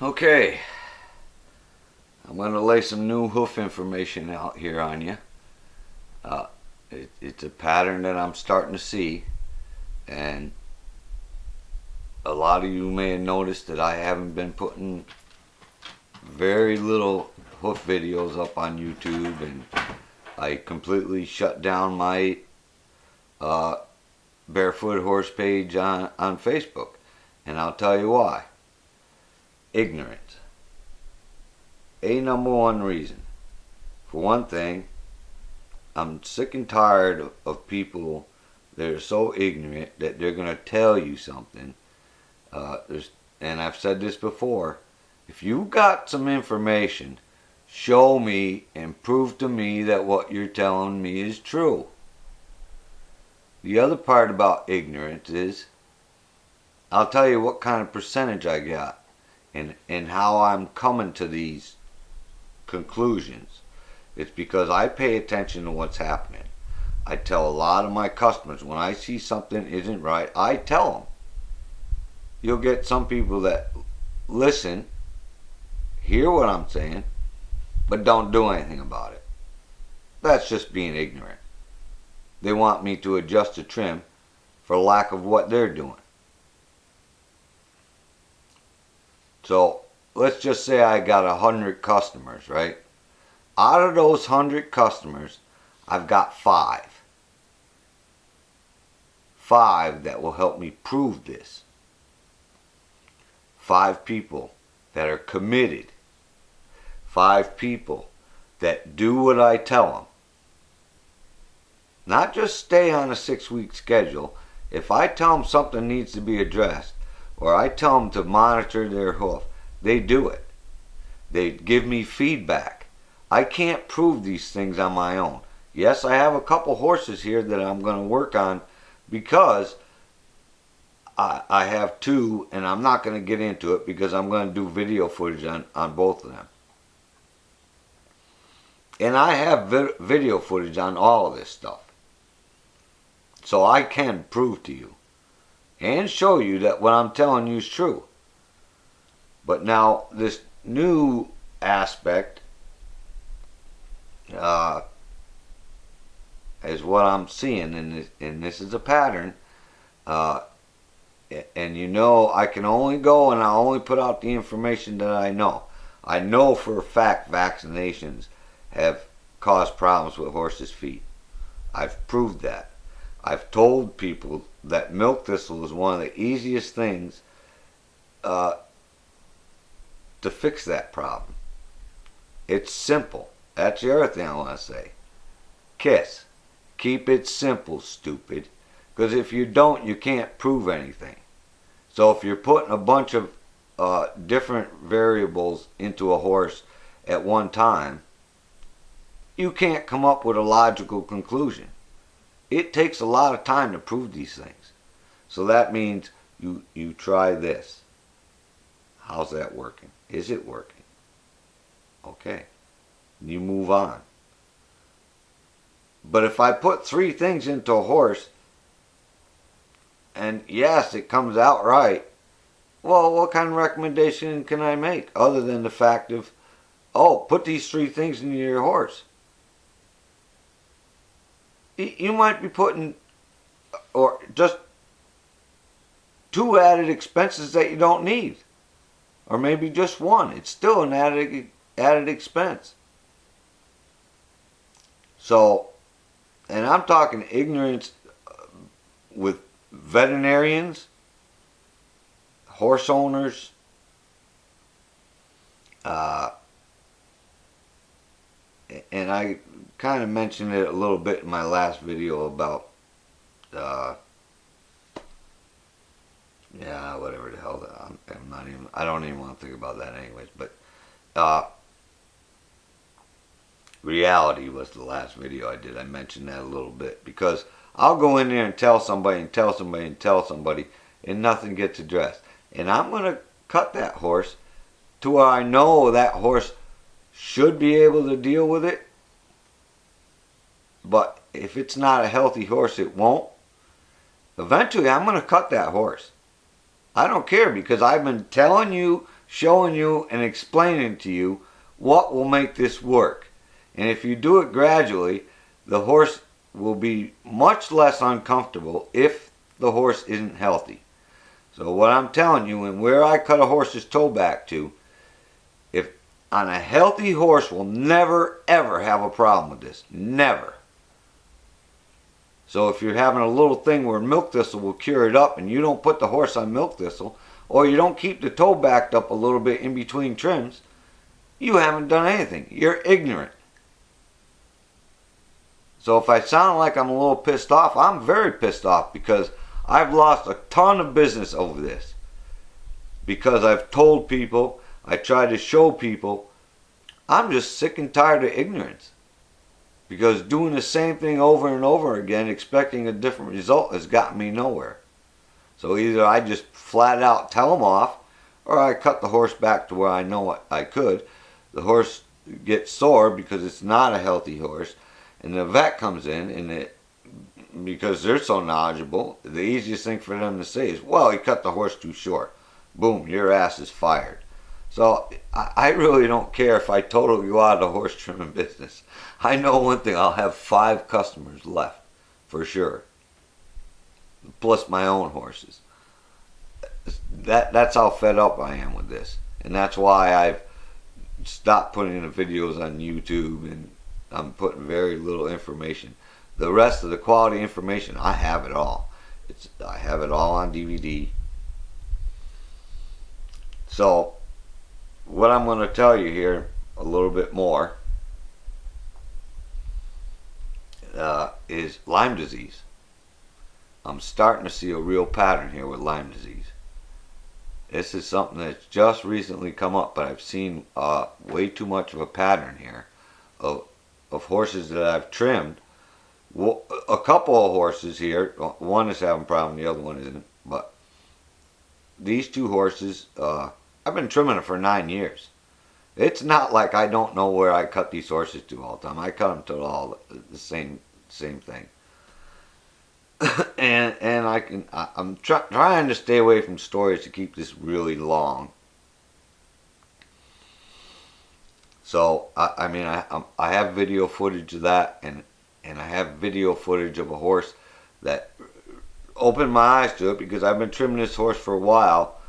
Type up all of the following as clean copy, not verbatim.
Okay, I'm going to lay some new hoof information out here on you. Uh, it's a pattern that I'm starting to see, and a lot of you may have noticed that I haven't been putting very little hoof videos up on YouTube, and I completely shut down my barefoot horse page on Facebook. And I'll tell you why. Ignorance. A number one reason. For one thing, I'm sick and tired of people that are so ignorant that they're going to tell you something. And I've said this before, if you got some information, show me and prove to me that what you're telling me is true. The other part about ignorance is, I'll tell you what kind of percentage I got and how I'm coming to these conclusions. It's because I pay attention to what's happening. I tell a lot of my customers when I see something isn't right, I tell them. You'll get some people that listen, hear what I'm saying, but don't do anything about it. That's just being ignorant. They want me to adjust the trim for lack of what they're doing. So let's just say I got 100 customers, right? Out of those 100 customers, I've got five. Five that will help me prove this. 5 people that are committed. 5 people that do what I tell them. Not just stay on a 6-week schedule. If I tell them something needs to be addressed, or I tell them to monitor their hoof, they do it. They give me feedback. I can't prove these things on my own. Yes, I have a couple horses here that I'm going to work on because I have 2, and I'm not going to get into it because I'm going to do video footage on both of them. And I have video footage on all of this stuff. So I can prove to you and show you that what I'm telling you is true. But now this new aspect is what I'm seeing, and this is a pattern. And you know, I can only go and I only put out the information that I know. I know for a fact vaccinations have caused problems with horses' feet. I've proved that. I've told people that milk thistle is one of the easiest things to fix that problem. It's simple. That's the other thing I want to say. KISS. Keep it simple, stupid. Because if you don't, you can't prove anything. So if you're putting a bunch of different variables into a horse at one time, you can't come up with a logical conclusion. It takes a lot of time to prove these things. So that means you try this. How's that working? Is it working? Okay. You move on. But if I put 3 things into a horse, and yes, it comes out right, well, what kind of recommendation can I make other than the fact of, oh, put these 3 things into your horse? You might be putting, or just 2 added expenses that you don't need. Or maybe just 1. It's still an added expense. So, and I'm talking ignorance with veterinarians, horse owners, and I kind of mentioned it a little bit in my last video about whatever the hell I don't even want to think about that anyways, but reality was the last video I did. I mentioned that a little bit because I'll go in there and tell somebody and tell somebody and tell somebody and nothing gets addressed. And I'm going to cut that horse to where I know that horse should be able to deal with it. But if it's not a healthy horse, it won't. Eventually, I'm going to cut that horse. I don't care, because I've been telling you, showing you, and explaining to you what will make this work. And if you do it gradually, the horse will be much less uncomfortable if the horse isn't healthy. So what I'm telling you, and where I cut a horse's toe back to, if on a healthy horse will never ever have a problem with this. Never. So if you're having a little thing where milk thistle will cure it up and you don't put the horse on milk thistle, or you don't keep the toe backed up a little bit in between trims, you haven't done anything. You're ignorant. So if I sound like I'm a little pissed off, I'm very pissed off, because I've lost a ton of business over this. Because I've told people, I try to show people, I'm just sick and tired of ignorance. Because doing the same thing over and over again, expecting a different result, has gotten me nowhere. So either I just flat out tell them off, or I cut the horse back to where I know I could. The horse gets sore because it's not a healthy horse, and the vet comes in, and because they're so knowledgeable, the easiest thing for them to say is, well, he cut the horse too short. Boom, your ass is fired. So I really don't care if I totally go out of the horse trimming business. I know one thing, I'll have 5 customers left, for sure. Plus my own horses. That's how fed up I am with this. And that's why I've stopped putting the videos on YouTube, and I'm putting very little information. The rest of the quality information, I have it all. I have it all on DVD. So what I'm going to tell you here a little bit more is Lyme disease. I'm starting to see a real pattern here with Lyme disease. This is something that's just recently come up, but I've seen way too much of a pattern here of horses that I've trimmed. A couple of horses here, one is having a problem, the other one isn't, but these 2 horses, I've been trimming them for 9 years. It's not like I don't know where I cut these horses to all the time. I cut them to all the same thing. and I'm trying to stay away from stories to keep this really long. So I mean I have video footage of that, and I have video footage of a horse that opened my eyes to it, because I've been trimming this horse for a while,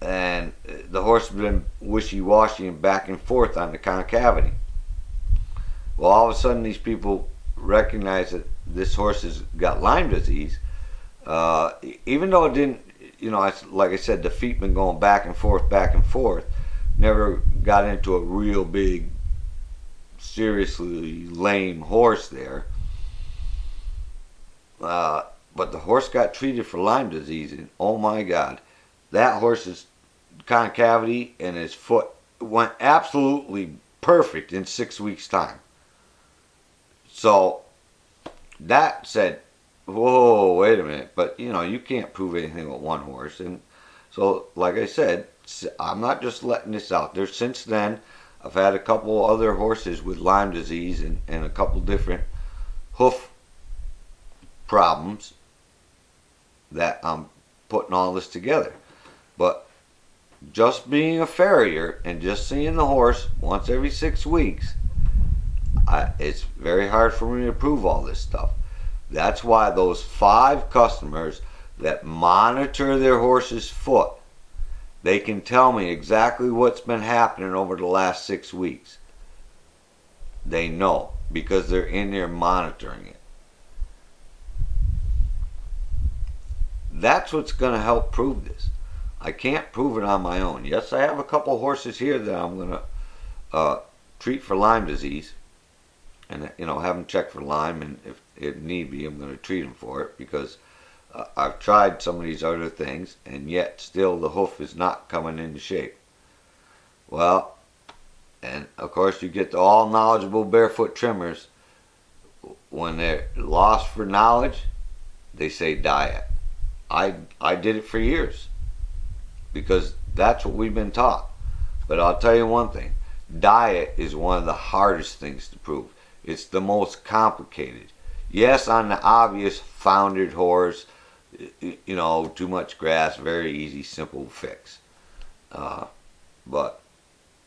and the horse has been wishy-washy and back and forth on the concavity. Well, all of a sudden these people recognize that this horse has got Lyme disease, even though it didn't, like I said, the feet been going back and forth, never got into a real big, seriously lame horse there. But the horse got treated for Lyme disease, and oh my God, that horse's concavity and his foot went absolutely perfect in 6 weeks' time. So that said, whoa, wait a minute, but you can't prove anything with one horse. And so, like I said, I'm not just letting this out there. Since then, I've had a couple other horses with Lyme disease and a couple different hoof problems that I'm putting all this together. But just being a farrier and just seeing the horse once every 6 weeks, it's very hard for me to prove all this stuff. That's why those 5 customers that monitor their horse's foot, they can tell me exactly what's been happening over the last 6 weeks. They know, because they're in there monitoring it. That's what's going to help prove this. I can't prove it on my own. Yes, I have a couple horses here that I'm going to treat for Lyme disease, and have them checked for Lyme, and if it need be, I'm going to treat them for it, because I've tried some of these other things, and yet still the hoof is not coming into shape. Well, and of course you get the all knowledgeable barefoot trimmers, when they're lost for knowledge, they say diet. I did it for years, because that's what we've been taught. But I'll tell you one thing, diet is one of the hardest things to prove. It's the most complicated. Yes, on the obvious foundered horse, You know, too much grass, very easy, simple fix. But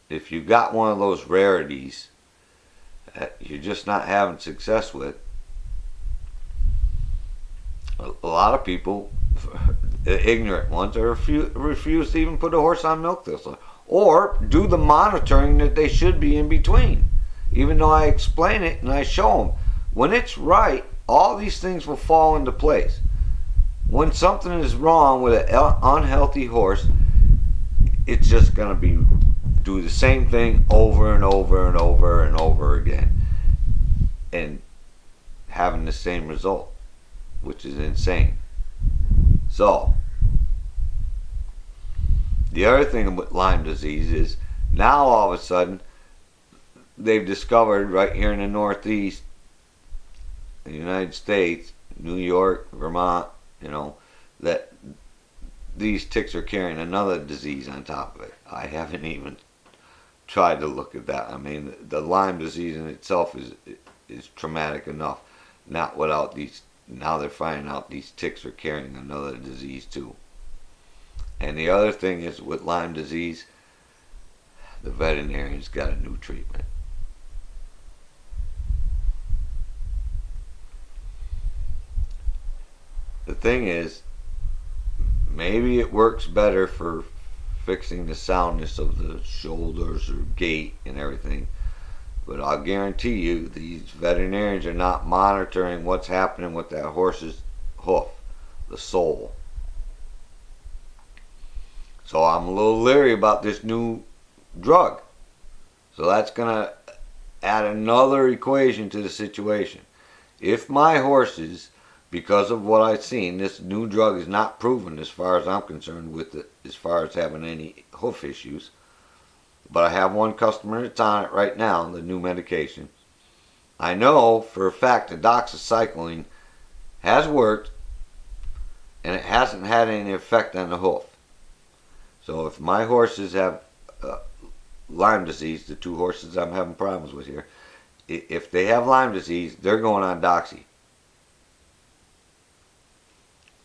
if you got one of those rarities that you're just not having success with, a lot of people, the ignorant ones, refuse to even put a horse on milk thistle or do the monitoring that they should be in between. Even though I explain it and I show them, when it's right, all these things will fall into place. When something is wrong with an unhealthy horse, it's just going to be do the same thing over and over and over and over again and having the same result, which is insane. So, the other thing with Lyme disease is now all of a sudden they've discovered right here in the Northeast, the United States, New York, Vermont, you know, that these ticks are carrying another disease on top of it. I haven't even tried to look at that. I mean, the Lyme disease in itself is traumatic enough. Not without these. Now they're finding out these ticks are carrying another disease too. And the other thing is with Lyme disease, the veterinarian's got a new treatment. The thing is, maybe it works better for fixing the soundness of the shoulders or gait and everything, but I'll guarantee you these veterinarians are not monitoring what's happening with that horse's hoof, the sole. So I'm a little leery about this new drug. So that's going to add another equation to the situation. If my horses, because of what I've seen, this new drug is not proven as far as I'm concerned with it, as far as having any hoof issues. But I have one customer that's on it right now, the new medication. I know for a fact the doxycycline has worked and it hasn't had any effect on the hoof. So if my horses have Lyme disease, the two horses I'm having problems with here, if they have Lyme disease, they're going on doxy.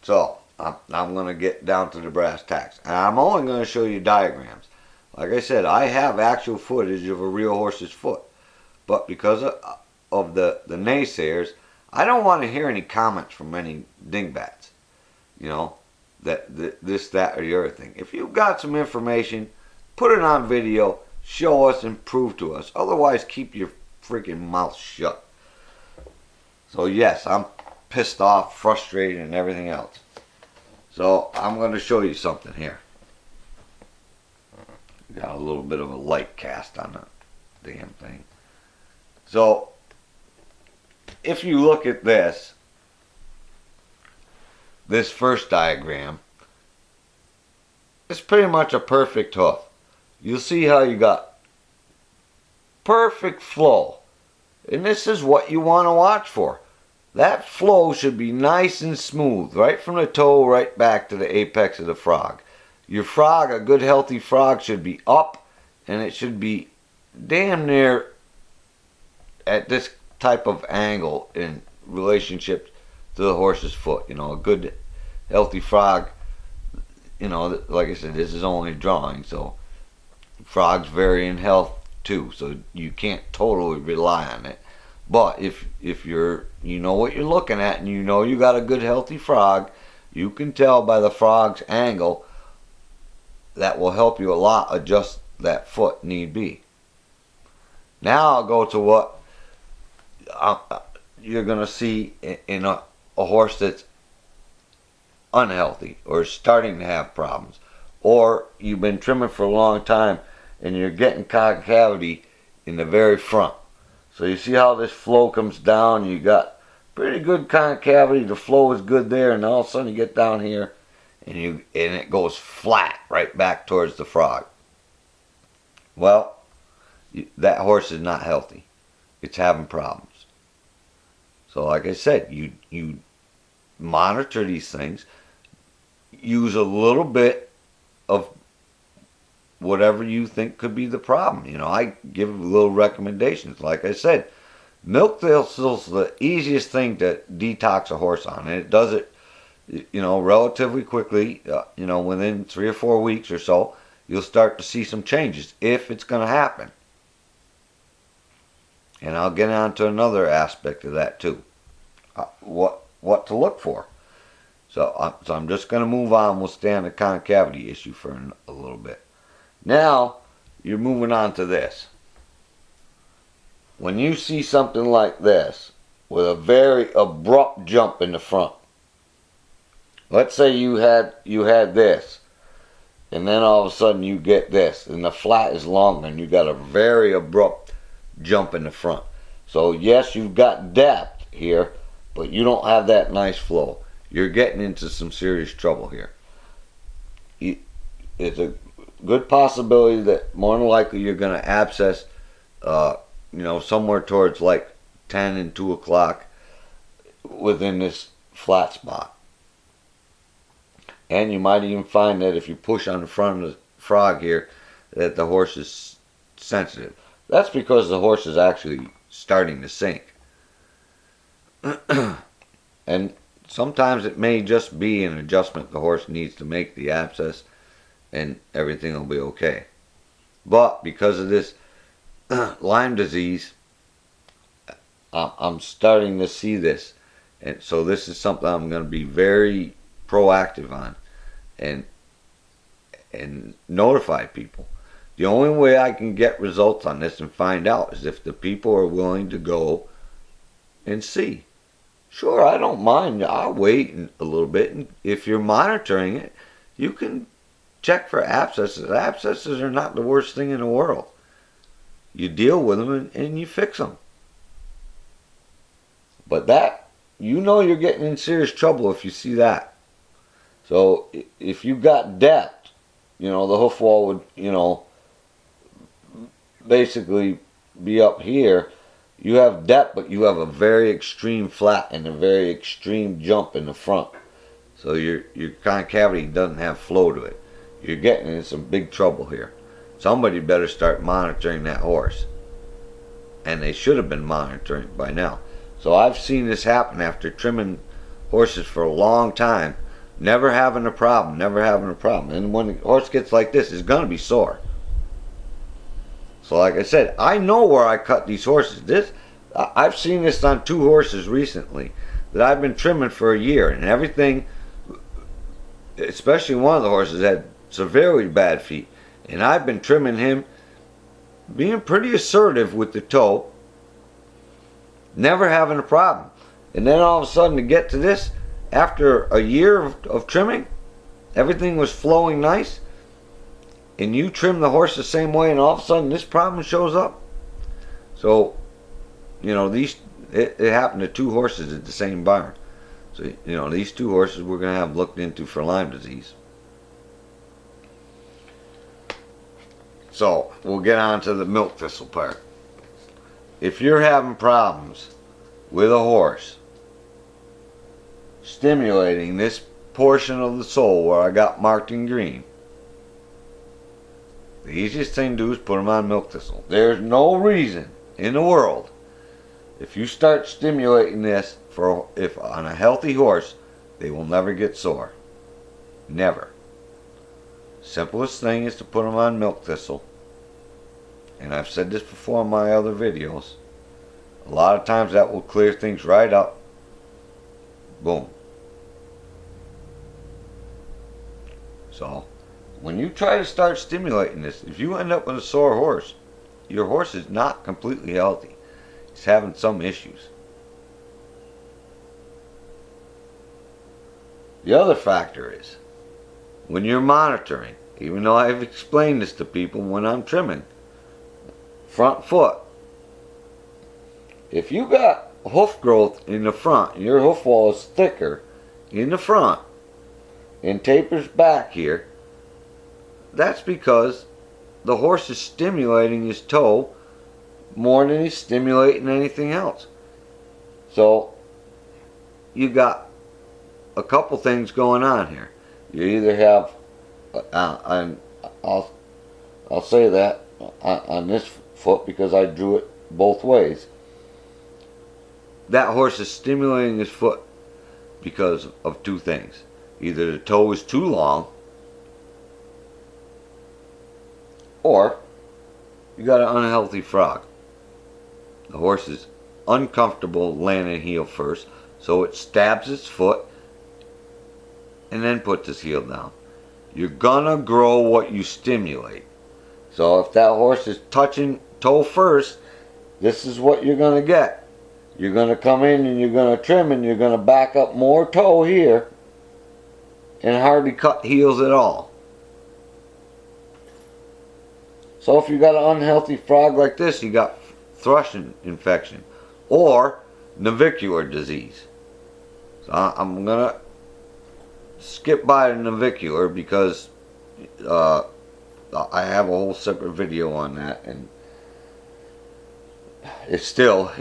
So, I'm going to get down to the brass tacks. And I'm only going to show you diagrams. Like I said, I have actual footage of a real horse's foot. But because of the naysayers, I don't want to hear any comments from any dingbats. You know, that this, that, or the other thing. If you've got some information, put it on video, show us and prove to us. Otherwise, keep your freaking mouth shut. So yes, I'm pissed off, frustrated, and everything else. So I'm going to show you something here. Got a little bit of a light cast on the damn thing. So if you look at this first diagram, it's pretty much a perfect hoof. You'll see how you got perfect flow. And this is what you want to watch for. That flow should be nice and smooth, right from the toe right back to the apex of the frog. Your frog, a good healthy frog, should be up, and it should be damn near at this type of angle in relationship to the horse's foot. You know, a good healthy frog, you know, like I said, this is only drawing, so frogs vary in health too, so you can't totally rely on it. But if you know what you're looking at and you know you got a good healthy frog, you can tell by the frog's angle. That will help you a lot adjust that foot need be. Now I'll go to what you're going to see in a horse that's unhealthy or starting to have problems. Or you've been trimming for a long time and you're getting concavity in the very front. So you see how this flow comes down, you got pretty good concavity, the flow is good there, and all of a sudden you get down here and it goes flat right back towards the frog. Well, that horse is not healthy. It's having problems. So like I said, you monitor these things, use a little bit of whatever you think could be the problem. You know, I give little recommendations. Like I said, milk thistle's the easiest thing to detox a horse on, and it does it relatively quickly, within 3 or 4 weeks or so, you'll start to see some changes if it's going to happen. And I'll get on to another aspect of that too. What to look for. So I'm just going to move on. We'll stay on the concavity issue for a little bit. Now, you're moving on to this. When you see something like this, with a very abrupt jump in the front, let's say you had this, and then all of a sudden you get this, and the flat is longer, and you got a very abrupt jump in the front. So yes, you've got depth here, but you don't have that nice flow. You're getting into some serious trouble here. It's a good possibility that more than likely you're going to abscess, somewhere towards like 10 and 2 o'clock within this flat spot. And you might even find that if you push on the front of the frog here, that the horse is sensitive. That's because the horse is actually starting to sink. And sometimes it may just be an adjustment the horse needs to make the abscess, and everything will be okay. But because of this Lyme disease, I'm starting to see this, and so this is something I'm going to be very proactive on, and notify people. The only way I can get results on this and find out is if the people are willing to go and see. Sure, I don't mind. I'll wait a little bit, and if you're monitoring it, you can check for abscesses. Abscesses are not the worst thing in the world. You deal with them and you fix them. But that, you're getting in serious trouble if you see that. So if you got depth, the hoof wall would, basically be up here. You have depth, but you have a very extreme flat and a very extreme jump in the front. So your concavity doesn't have flow to it. You're getting in some big trouble here. Somebody better start monitoring that horse. And they should have been monitoring by now. So I've seen this happen after trimming horses for a long time, never having a problem. And when the horse gets like this, it's going to be sore. So like I said, I know where I cut these horses. I've seen this on 2 horses recently that I've been trimming for a year, and everything, especially one of the horses, had severely bad feet. And I've been trimming him, being pretty assertive with the toe, never having a problem. And then all of a sudden to get to this, after a year of trimming, everything was flowing nice, and you trim the horse the same way, and all of a sudden this problem shows up. So, it happened to 2 horses at the same barn. So, these 2 horses we're going to have looked into for Lyme disease. So, we'll get on to the milk thistle part. If you're having problems with a horse stimulating this portion of the sole where I got marked in green, the easiest thing to do is put them on milk thistle. There's no reason in the world, if you start stimulating this if on a healthy horse, they will never get sore. Never. Simplest thing is to put them on milk thistle. And I've said this before in my other videos. A lot of times that will clear things right up. Boom. So, when you try to start stimulating this, if you end up with a sore horse, your horse is not completely healthy. He's having some issues. The other factor is, when you're monitoring, even though I've explained this to people when I'm trimming, front foot, if you got hoof growth in the front, your hoof wall is thicker in the front and tapers back here, that's because the horse is stimulating his toe more than he's stimulating anything else. So you got a couple things going on here. You either have, I'll say that on this foot because I drew it both ways. That horse is stimulating his foot because of two things. Either the toe is too long, or you got an unhealthy frog. The horse is uncomfortable landing heel first, so it stabs its foot and then puts its heel down. You're gonna grow what you stimulate. So if that horse is touching toe first, this is what you're gonna get. You're gonna come in and you're gonna trim and you're gonna back up more toe here and hardly cut heels at all. So if you got an unhealthy frog like this, you got thrush infection or navicular disease. So I'm gonna skip by the navicular because I have a whole separate video on that, and he's still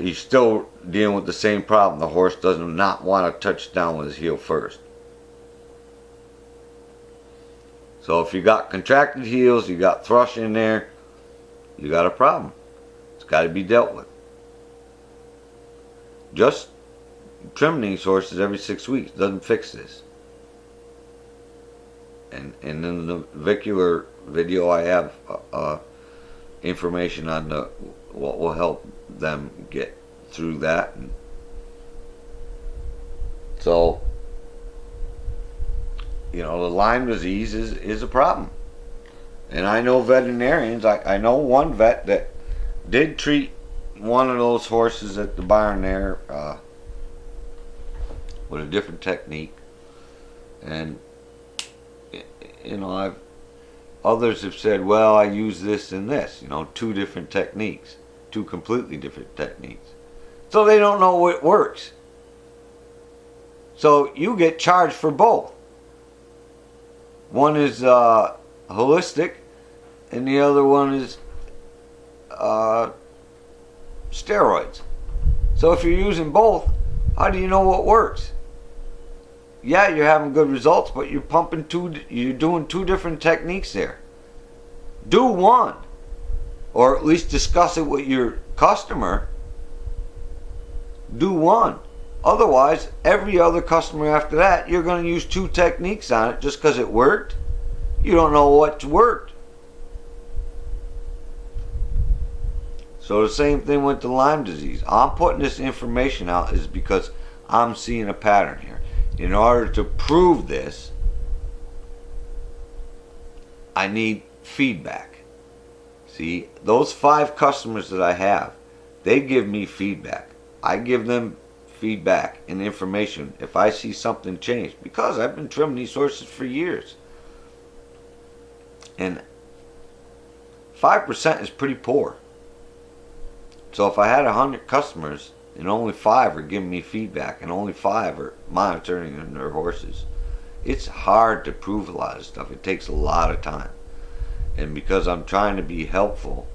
dealing with the same problem. The horse does not want to touch down with his heel first. So if you got contracted heels, you got thrush in there, you got a problem. It's got to be dealt with. Just trimming these horses every 6 weeks doesn't fix this. And in the navicular video, I have information on what will help them get through that. And so, you know, the Lyme disease is a problem. And I know veterinarians. I know one vet that did treat one of those horses at the barn there with a different technique. And you know, others have said, well, I use this and this, you know, two different techniques, two completely different techniques. So they don't know what works. So you get charged for both. One is holistic and the other one is steroids. So if you're using both, how do you know what works? Yeah, you're having good results, but you're doing two different techniques there. Do one, or at least discuss it with your customer. Do one. Otherwise, every other customer after that, you're going to use two techniques on it just because it worked. You don't know what's worked. So the same thing with the Lyme disease. I'm putting this information out is because I'm seeing a pattern here. In order to prove this, I need feedback. See, those 5 customers that I have, they give me feedback. I give them feedback and information if I see something change, because I've been trimming these horses for years. And 5% is pretty poor. So if I had 100 customers and only 5 are giving me feedback and only 5 are monitoring their horses, it's hard to prove a lot of stuff. It takes a lot of time. And because I'm trying to be helpful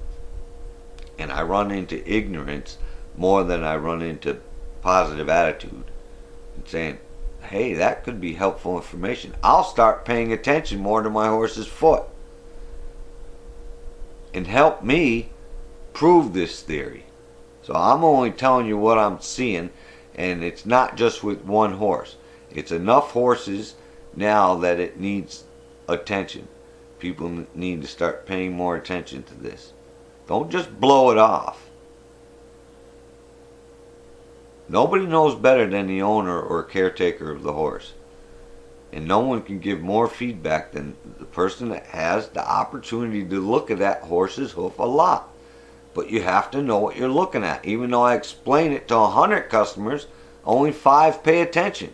and I run into ignorance more than I run into positive attitude and saying, hey, that could be helpful information, I'll start paying attention more to my horse's foot and help me prove this theory. So I'm only telling you what I'm seeing, and it's not just with one horse. It's enough horses now that it needs attention. People need to start paying more attention to this. Don't just blow it off. Nobody knows better than the owner or caretaker of the horse. And no one can give more feedback than the person that has the opportunity to look at that horse's hoof a lot. But you have to know what you're looking at. Even though I explain it to 100 customers, only 5 pay attention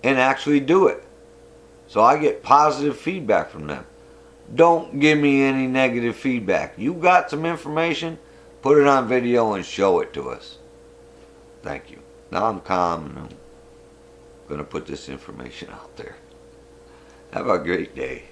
and actually do it. So I get positive feedback from them. Don't give me any negative feedback. You got some information, put it on video and show it to us. Thank you. Now I'm calm and I'm going to put this information out there. Have a great day.